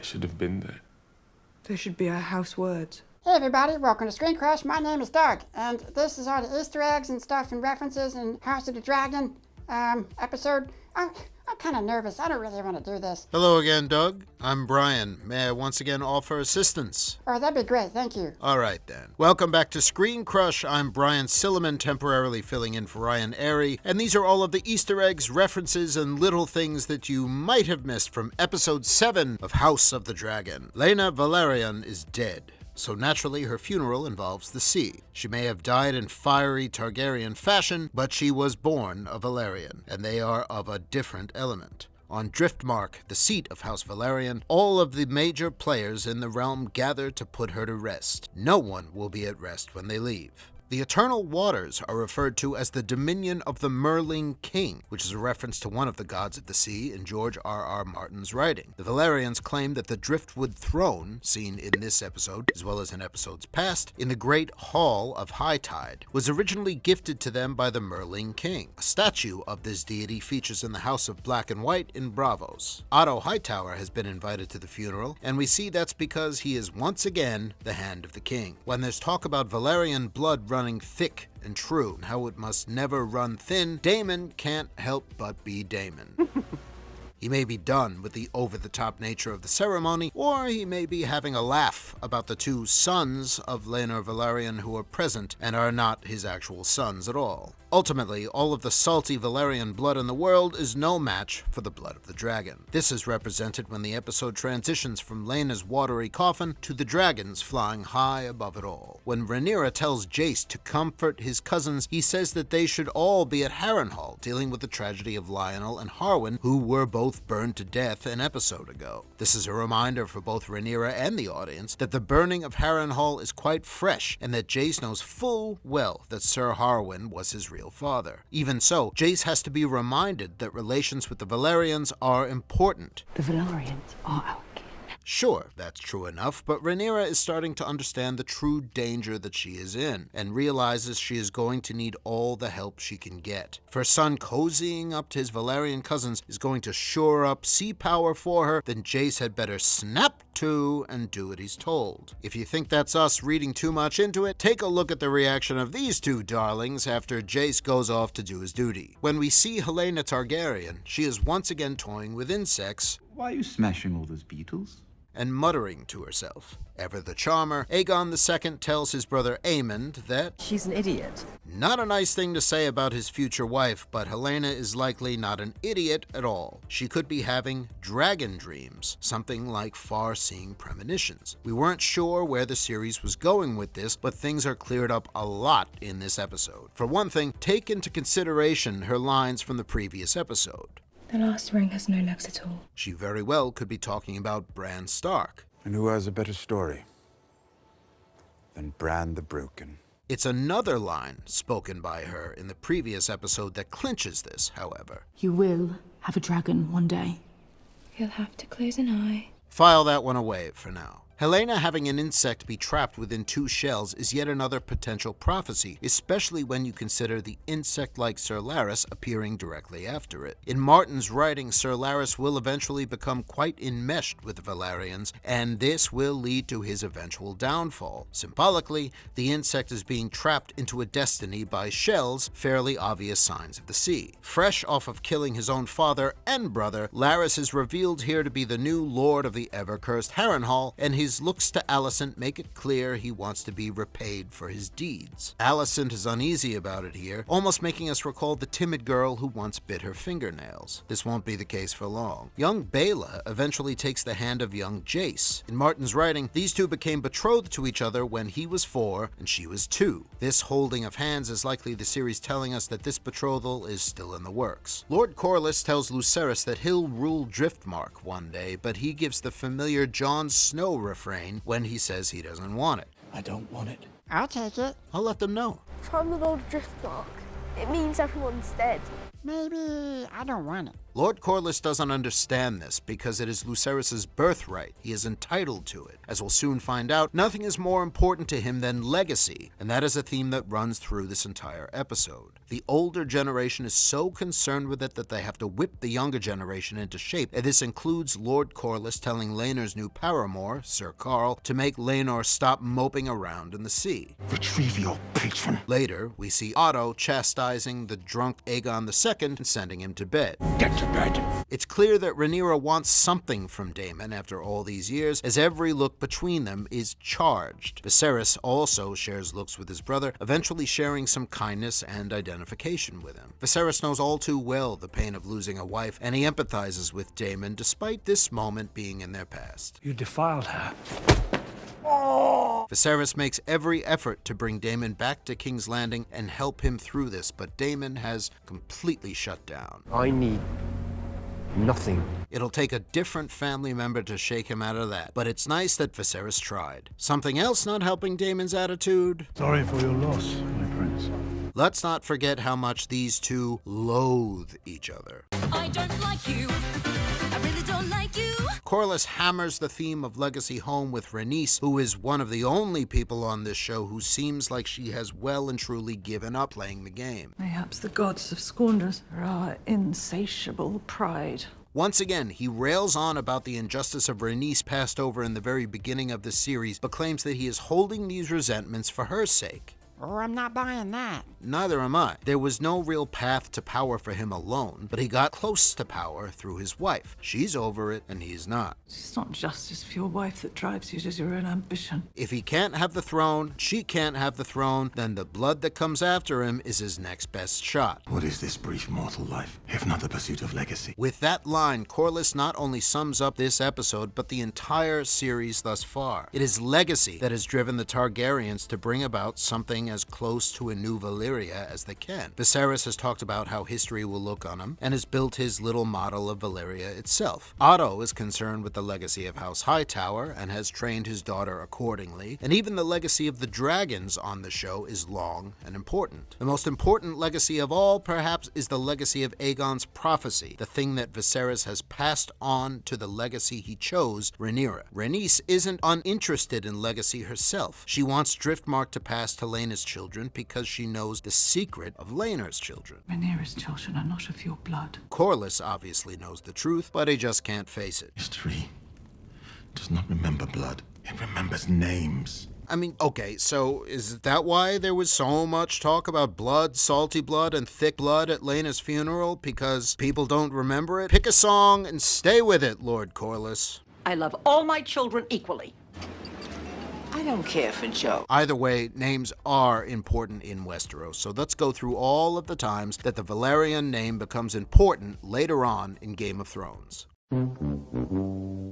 should have been there. There should be a house words. Hey everybody, welcome to ScreenCrush. My name is Doug, and this is all the Easter eggs and stuff and references in House of the Dragon episode. I'm kind of nervous. I don't really want to do this. Hello again, Doug. I'm Brian. May I once again offer assistance? Oh, that'd be great. Thank you. All right, then. Welcome back to ScreenCrush. I'm Brian Silliman, temporarily filling in for Ryan Arey, and these are all of the Easter eggs, references, and little things that you might have missed from Episode 7 of House of the Dragon. Laena Velaryon is dead. So naturally, her funeral involves the sea. She may have died in fiery Targaryen fashion, but she was born a Velaryon, and they are of a different element. On Driftmark, the seat of House Velaryon, all of the major players in the realm gather to put her to rest. No one will be at rest when they leave. The Eternal Waters are referred to as the dominion of the Merling King, which is a reference to one of the gods of the sea in George R.R. Martin's writing. The Velaryons claim that the Driftwood Throne, seen in this episode, as well as in episodes past, in the Great Hall of High Tide, was originally gifted to them by the Merling King. A statue of this deity features in the House of Black and White in Braavos. Otto Hightower has been invited to the funeral, and we see that's because he is once again the Hand of the King. When there's talk about Valerian Blood running thick and true, and how it must never run thin, Daemon can't help but be Daemon. He may be done with the over-the-top nature of the ceremony, or he may be having a laugh about the two sons of Laena Velaryon who are present and are not his actual sons at all. Ultimately, all of the salty Valerian blood in the world is no match for the blood of the dragon. This is represented when the episode transitions from Laena's watery coffin to the dragons flying high above it all. When Rhaenyra tells Jace to comfort his cousins, he says that they should all be at Harrenhal, dealing with the tragedy of Lionel and Harwin, who were both burned to death an episode ago. This is a reminder for both Rhaenyra and the audience that the burning of Harrenhal is quite fresh, and that Jace knows full well that Sir Harwin was his real father. Even so, Jace has to be reminded that relations with the Velaryons are important. The Velaryons are our kin. Sure, that's true enough, but Rhaenyra is starting to understand the true danger that she is in, and realizes she is going to need all the help she can get. If her son cozying up to his Velaryon cousins is going to shore up sea power for her, then Jace had better snap to and do what he's told. If you think that's us reading too much into it, take a look at the reaction of these two darlings after Jace goes off to do his duty. When we see Helaena Targaryen, she is once again toying with insects. Why are you smashing all those beetles? And muttering to herself. Ever the charmer, Aegon II tells his brother Aemond that She's an idiot. not a nice thing to say about his future wife, but Helaena is likely not an idiot at all. She could be having dragon dreams, something like far-seeing premonitions. We weren't sure where the series was going with this, but things are cleared up a lot in this episode. For one thing, take into consideration her lines from the previous episode. The last ring has no legs at all. She very well could be talking about Bran Stark. And who has a better story than Bran the Broken? It's another line spoken by her in the previous episode that clinches this, however. You will have a dragon one day. You'll have to close an eye. File that one away for now. Helaena having an insect be trapped within two shells is yet another potential prophecy, especially when you consider the insect-like Sir Larys appearing directly after it. In Martin's writing, Sir Larys will eventually become quite enmeshed with the Velaryons, and this will lead to his eventual downfall. Symbolically, the insect is being trapped into a destiny by shells, fairly obvious signs of the sea. Fresh off of killing his own father and brother, Larys is revealed here to be the new lord of the ever-cursed Harrenhal, and his looks to Alicent make it clear he wants to be repaid for his deeds. Alicent is uneasy about it here, almost making us recall the timid girl who once bit her fingernails. This won't be the case for long. Young Baela eventually takes the hand of young Jace. In Martin's writing, these two became betrothed to each other when he was 4 and she was 2. This holding of hands is likely the series telling us that this betrothal is still in the works. Lord Corlys tells Lucerys that he'll rule Driftmark one day, but he gives the familiar Jon Snow refrain when he says he doesn't want it. I don't want it. I'll take it. I'll let them know. From the Lord Driftmark, it means everyone's dead. Maybe I don't want it. Lord Corlys doesn't understand this because it is Lucerys' birthright. He is entitled to it. As we'll soon find out, nothing is more important to him than legacy, and that is a theme that runs through this entire episode. The older generation is so concerned with it that they have to whip the younger generation into shape, and this includes Lord Corlys telling Laenor's new paramour, Sir Carl, to make Laenor stop moping around in the sea. Retrieve your patron. Later, we see Otto chastising the drunk Aegon II and sending him to bed. Get to bed. It's clear that Rhaenyra wants something from Daemon after all these years, as every look between them is charged. Viserys also shares looks with his brother, eventually sharing some kindness and identification with him. Viserys knows all too well the pain of losing a wife, and he empathizes with Daemon despite this moment being in their past. You defiled her. Viserys makes every effort to bring Daemon back to King's Landing and help him through this, but Daemon has completely shut down. I need nothing. It'll take a different family member to shake him out of that, but it's nice that Viserys tried. Something else not helping Daemon's attitude? Sorry for your loss, my prince. Let's not forget how much these two loathe each other. I don't like you. I really don't like you. Corlys hammers the theme of legacy home with Rhaenys, who is one of the only people on this show who seems like she has well and truly given up playing the game. Mayhaps the gods have scorned us for our insatiable pride. Once again, he rails on about the injustice of Rhaenys passed over in the very beginning of the series, but claims that he is holding these resentments for her sake. Oh, I'm not buying that. Neither am I. There was no real path to power for him alone, but he got close to power through his wife. She's over it, and he's not. It's not justice for your wife that drives you, it is your own ambition. If he can't have the throne, she can't have the throne, then the blood that comes after him is his next best shot. What is this brief mortal life, if not the pursuit of legacy? With that line, Corlys not only sums up this episode, but the entire series thus far. It is legacy that has driven the Targaryens to bring about something as close to a new Valyria as they can. Viserys has talked about how history will look on him, and has built his little model of Valyria itself. Otto is concerned with the legacy of House Hightower, and has trained his daughter accordingly, and even the legacy of the dragons on the show is long and important. The most important legacy of all, perhaps, is the legacy of Aegon's prophecy, the thing that Viserys has passed on to the legacy he chose, Rhaenyra. Rhaenys isn't uninterested in legacy herself. She wants Driftmark to pass to Laena's children because she knows the secret of Laena's children. Rhaenyra's children are not of your blood. Corlys obviously knows the truth, but he just can't face it. History does not remember blood. It remembers names. I mean, okay, so is that why there was so much talk about blood, salty blood, and thick blood at Laena's funeral? Because people don't remember it? Pick a song and stay with it, Lord Corlys. I love all my children equally. I don't care for Joe. Either way, names are important in Westeros, so let's go through all of the times that the Velaryon name becomes important later on in Game of Thrones.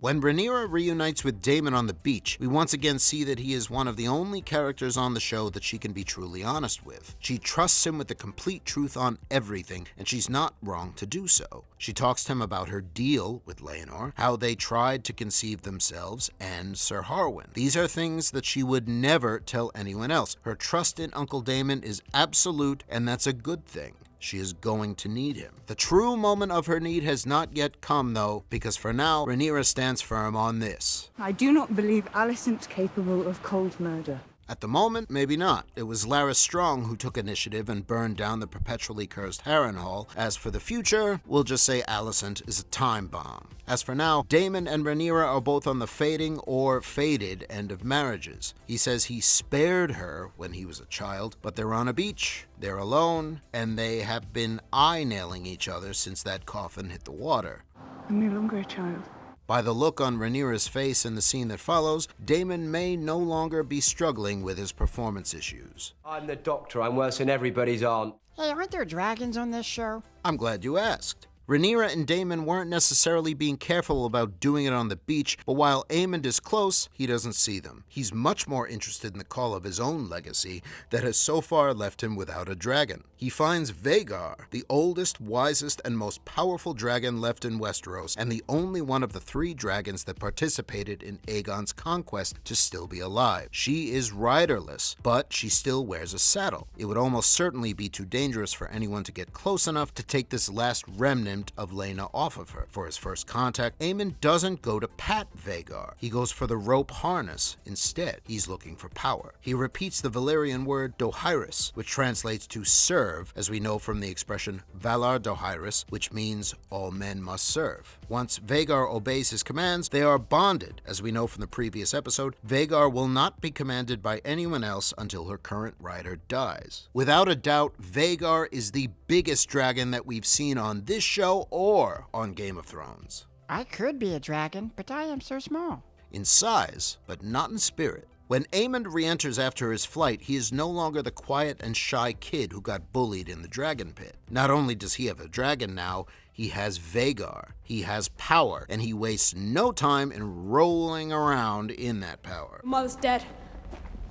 When Rhaenyra reunites with Daemon on the beach, we once again see that he is one of the only characters on the show that she can be truly honest with. She trusts him with the complete truth on everything, and she's not wrong to do so. She talks to him about her deal with Laenor, how they tried to conceive themselves, and Sir Harwin. These are things that she would never tell anyone else. Her trust in Uncle Daemon is absolute, and that's a good thing. She is going to need him. The true moment of her need has not yet come, though, because for now, Rhaenyra stands firm on this. I do not believe Alicent's capable of cold murder. At the moment, maybe not. It was Larys Strong who took initiative and burned down the perpetually cursed Harrenhal. As for the future, we'll just say Alicent is a time bomb. As for now, Daemon and Rhaenyra are both on the fading or faded end of marriages. He says he spared her when he was a child, but they're on a beach, they're alone, and they have been eye-nailing each other since that coffin hit the water. I'm no longer a child. By the look on Rhaenyra's face in the scene that follows, Daemon may no longer be struggling with his performance issues. I'm the doctor. I'm worse than everybody's aunt. Hey, aren't there dragons on this show? I'm glad you asked. Rhaenyra and Daemon weren't necessarily being careful about doing it on the beach, but while Aemond is close, he doesn't see them. He's much more interested in the call of his own legacy that has so far left him without a dragon. He finds Vhagar, the oldest, wisest, and most powerful dragon left in Westeros, and the only one of the 3 dragons that participated in Aegon's conquest to still be alive. She is riderless, but she still wears a saddle. It would almost certainly be too dangerous for anyone to get close enough to take this last remnant attempt of Laena off of her. For his first contact, Aemond doesn't go to pat Vhagar. He goes for the rope harness instead. He's looking for power. He repeats the Valyrian word dohairis, which translates to serve, as we know from the expression Valar dohairis, which means all men must serve. Once Vhagar obeys his commands, they are bonded. As we know from the previous episode, Vhagar will not be commanded by anyone else until her current rider dies. Without a doubt, Vhagar is the biggest dragon that we've seen on this show or on Game of Thrones. I could be a dragon, but I am so small. In size, but not in spirit. When Aemond re-enters after his flight, he is no longer the quiet and shy kid who got bullied in the dragon pit. Not only does he have a dragon now, he has Vhagar. He has power, and he wastes no time in rolling around in that power. Mother's dead.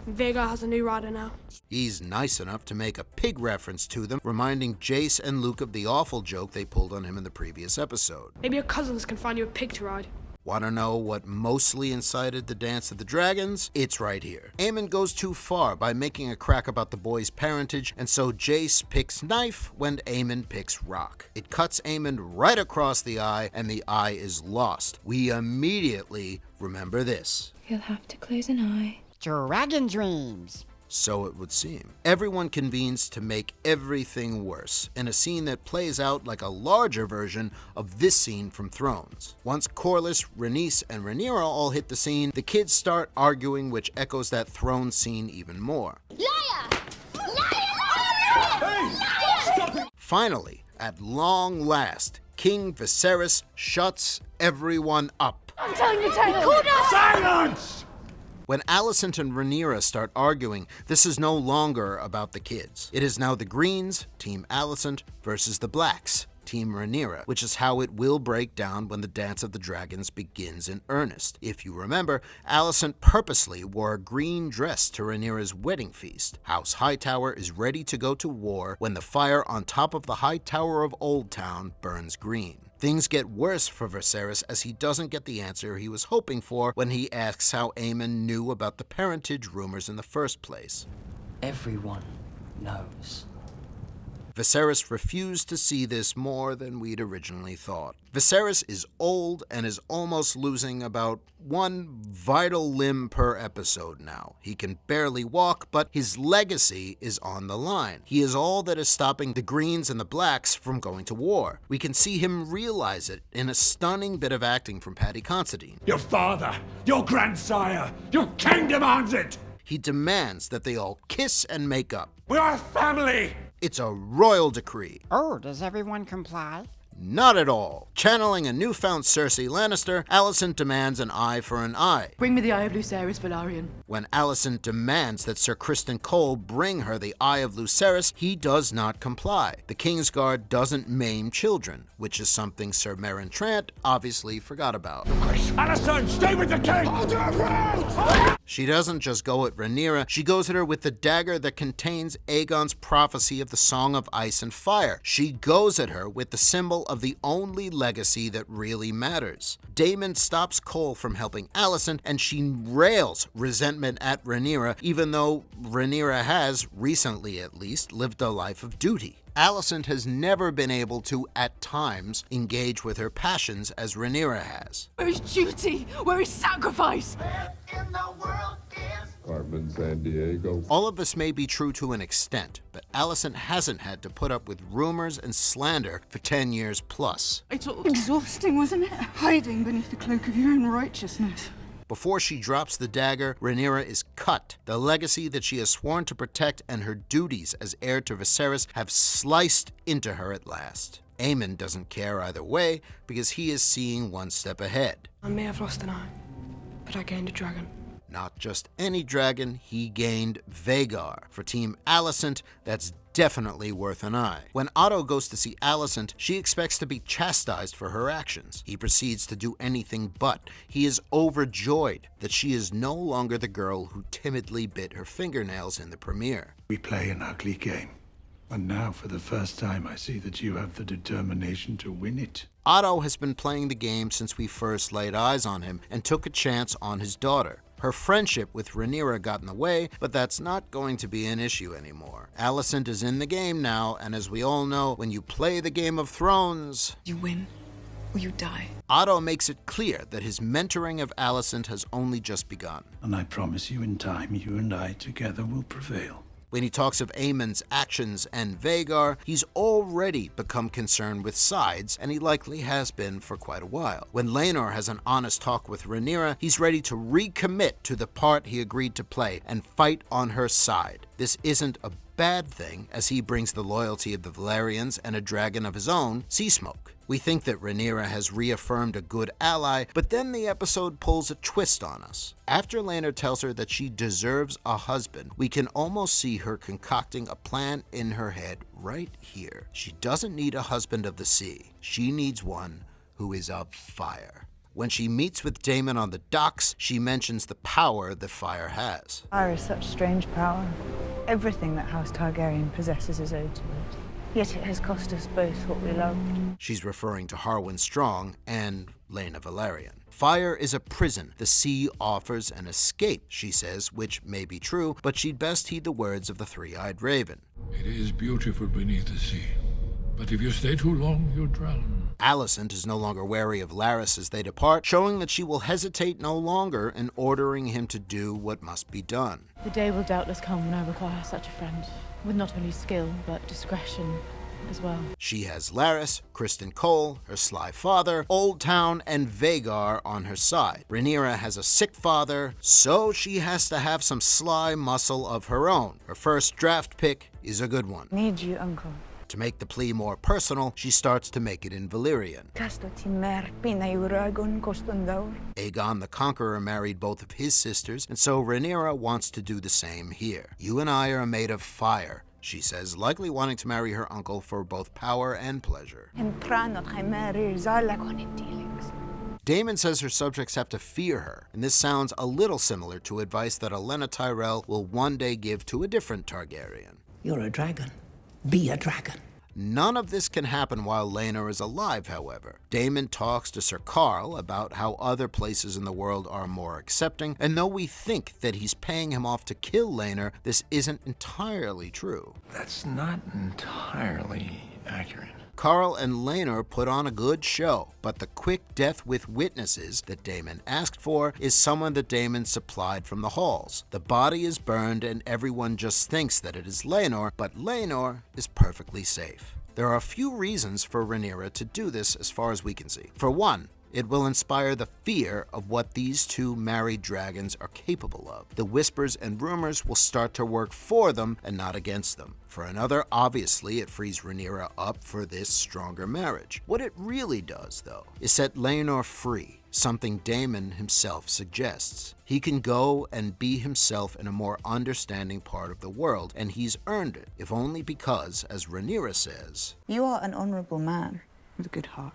Vega has a new rider now. He's nice enough to make a pig reference to them, reminding Jace and Luke of the awful joke they pulled on him in the previous episode. Maybe your cousins can find you a pig to ride. Want to know what mostly incited the Dance of the Dragons? It's right here. Aemond goes too far by making a crack about the boy's parentage, and so Jace picks knife when Aemond picks rock. It cuts Aemond right across the eye, and the eye is lost. We immediately remember this. He'll have to close an eye. Dragon dreams. So it would seem. Everyone convenes to make everything worse, in a scene that plays out like a larger version of this scene from Thrones. Once Corlys, Rhaenys, and Rhaenyra all hit the scene, the kids start arguing, which echoes that Thrones scene even more. Liar! Liar! Liar! Stop it! Finally, at long last, King Viserys shuts everyone up. I'm telling you, Taylor! Silence! When Alicent and Rhaenyra start arguing, this is no longer about the kids. It is now the Greens, Team Alicent, versus the Blacks, Team Rhaenyra, which is how it will break down when the Dance of the Dragons begins in earnest. If you remember, Alicent purposely wore a green dress to Rhaenyra's wedding feast. House Hightower is ready to go to war when the fire on top of the High Tower of Old Town burns green. Things get worse for Viserys as he doesn't get the answer he was hoping for when he asks how Aemond knew about the parentage rumors in the first place. Everyone knows. Viserys refused to see this more than we'd originally thought. Viserys is old and is almost losing about one vital limb per episode now. He can barely walk, but his legacy is on the line. He is all that is stopping the Greens and the Blacks from going to war. We can see him realize it in a stunning bit of acting from Paddy Considine. Your father, your grandsire, your king demands it! He demands that they all kiss and make up. We are a family! It's a royal decree. Oh, does everyone comply? Not at all. Channeling a newfound Cersei Lannister, Alicent demands an eye for an eye. Bring me the eye of Lucerys, Velaryon. When Alicent demands that Sir Criston Cole bring her the eye of Lucerys, he does not comply. The Kingsguard doesn't maim children, which is something Sir Meryn Trant obviously forgot about. Alicent, stay with the king! Hold your ground! She doesn't just go at Rhaenyra, she goes at her with the dagger that contains Aegon's prophecy of the Song of Ice and Fire. She goes at her with the symbol of the only legacy that really matters. Daemon stops Cole from helping Alicent, and she rails resentment at Rhaenyra, even though Rhaenyra has, recently at least, lived a life of duty. Alicent has never been able to, at times, engage with her passions as Rhaenyra has. Where is duty? Where is sacrifice? Where in the world is Carmen San Diego? All of this may be true to an extent, but Alicent hasn't had to put up with rumors and slander for 10 years plus. It's all exhausting, wasn't it? Hiding beneath the cloak of your own righteousness. Before she drops the dagger, Rhaenyra is cut. The legacy that she has sworn to protect and her duties as heir to Viserys have sliced into her at last. Aemond doesn't care either way because he is seeing one step ahead. I may have lost an eye, but I gained a dragon. Not just any dragon, he gained Vhagar. For Team Alicent, that's definitely worth an eye. When Otto goes to see Alicent, she expects to be chastised for her actions. He proceeds to do anything but. He is overjoyed that she is no longer the girl who timidly bit her fingernails in the premiere. We play an ugly game. And now, for the first time, I see that you have the determination to win it. Otto has been playing the game since we first laid eyes on him and took a chance on his daughter. Her friendship with Rhaenyra got in the way, but that's not going to be an issue anymore. Alicent is in the game now, and as we all know, when you play the Game of Thrones, You win, or you die. Otto makes it clear that his mentoring of Alicent has only just begun. And I promise you in time, you and I together will prevail. When he talks of Aemond's actions and Vhagar, he's already become concerned with sides, and he likely has been for quite a while. When Laenor has an honest talk with Rhaenyra, he's ready to recommit to the part he agreed to play and fight on her side. This isn't a bad thing, as he brings the loyalty of the Velaryons and a dragon of his own, Seasmoke. We think that Rhaenyra has reaffirmed a good ally, but then the episode pulls a twist on us. After Laenor tells her that she deserves a husband, we can almost see her concocting a plan in her head right here. She doesn't need a husband of the sea. She needs one who is of fire. When she meets with Daemon on the docks, she mentions the power that fire has. Fire is such strange power. Everything that House Targaryen possesses is owed to it. Yet it has cost us both what we loved. She's referring to Harwin Strong and Laena Velaryon. Fire is a prison. The sea offers an escape, she says, which may be true, but she'd best heed the words of the three-eyed raven. It is beautiful beneath the sea, but if you stay too long, you'll drown. Alicent is no longer wary of Larys as they depart, showing that she will hesitate no longer in ordering him to do what must be done. The day will doubtless come when I require such a friend, with not only skill, but discretion as well. She has Larys, Criston Cole, her sly father, Old Town, and Vhagar on her side. Rhaenyra has a sick father, so she has to have some sly muscle of her own. Her first draft pick is a good one. Need you, uncle. To make the plea more personal, she starts to make it in Valyrian. Aegon the Conqueror married both of his sisters, and so Rhaenyra wants to do the same here. You and I are made of fire, she says, likely wanting to marry her uncle for both power and pleasure. Daemon says her subjects have to fear her, and this sounds a little similar to advice that Olenna Tyrell will one day give to a different Targaryen. You're a dragon. Be a dragon. None of this can happen while Laenor is alive, however. Daemon talks to Sir Qarl about how other places in the world are more accepting, and though we think that he's paying him off to kill Laenor, this isn't entirely true. That's not entirely accurate. Qarl and Laenor put on a good show, but the quick death with witnesses that Daemon asked for is someone that Daemon supplied from the halls. The body is burned and everyone just thinks that it is Laenor, but Laenor is perfectly safe. There are a few reasons for Rhaenyra to do this as far as we can see. For one, it will inspire the fear of what these two married dragons are capable of. The whispers and rumors will start to work for them and not against them. For another, obviously, it frees Rhaenyra up for this stronger marriage. What it really does, though, is set Laenor free, something Daemon himself suggests. He can go and be himself in a more understanding part of the world, and he's earned it, if only because, as Rhaenyra says, You are an honorable man with a good heart.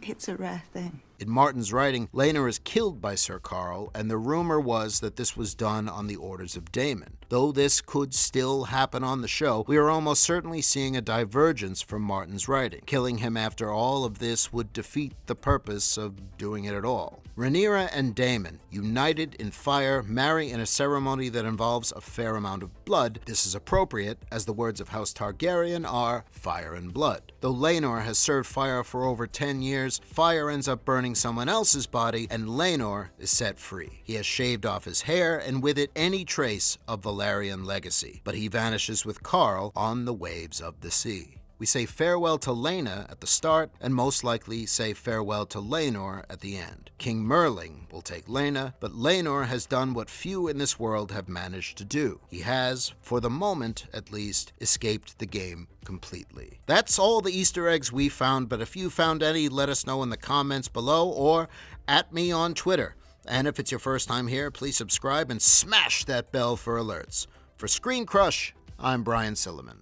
It's a rare thing. In Martin's writing, Laenor is killed by Sir Qarl, and the rumor was that this was done on the orders of Daemon. Though this could still happen on the show, we are almost certainly seeing a divergence from Martin's writing. Killing him after all of this would defeat the purpose of doing it at all. Rhaenyra and Daemon, united in fire, marry in a ceremony that involves a fair amount of blood. This is appropriate, as the words of House Targaryen are fire and blood. Though Laenor has served fire for over 10 years, fire ends up burning someone else's body, and Laenor is set free. He has shaved off his hair, and with it any trace of Velaryon legacy, but he vanishes with Qarl on the waves of the sea. We say farewell to Laena at the start, and most likely say farewell to Laenor at the end. King Merling will take Laena, but Laenor has done what few in this world have managed to do. He has, for the moment at least, escaped the game completely. That's all the Easter eggs we found, but if you found any, let us know in the comments below or at me on Twitter. And if it's your first time here, please subscribe and smash that bell for alerts. For ScreenCrush, I'm Brian Silliman.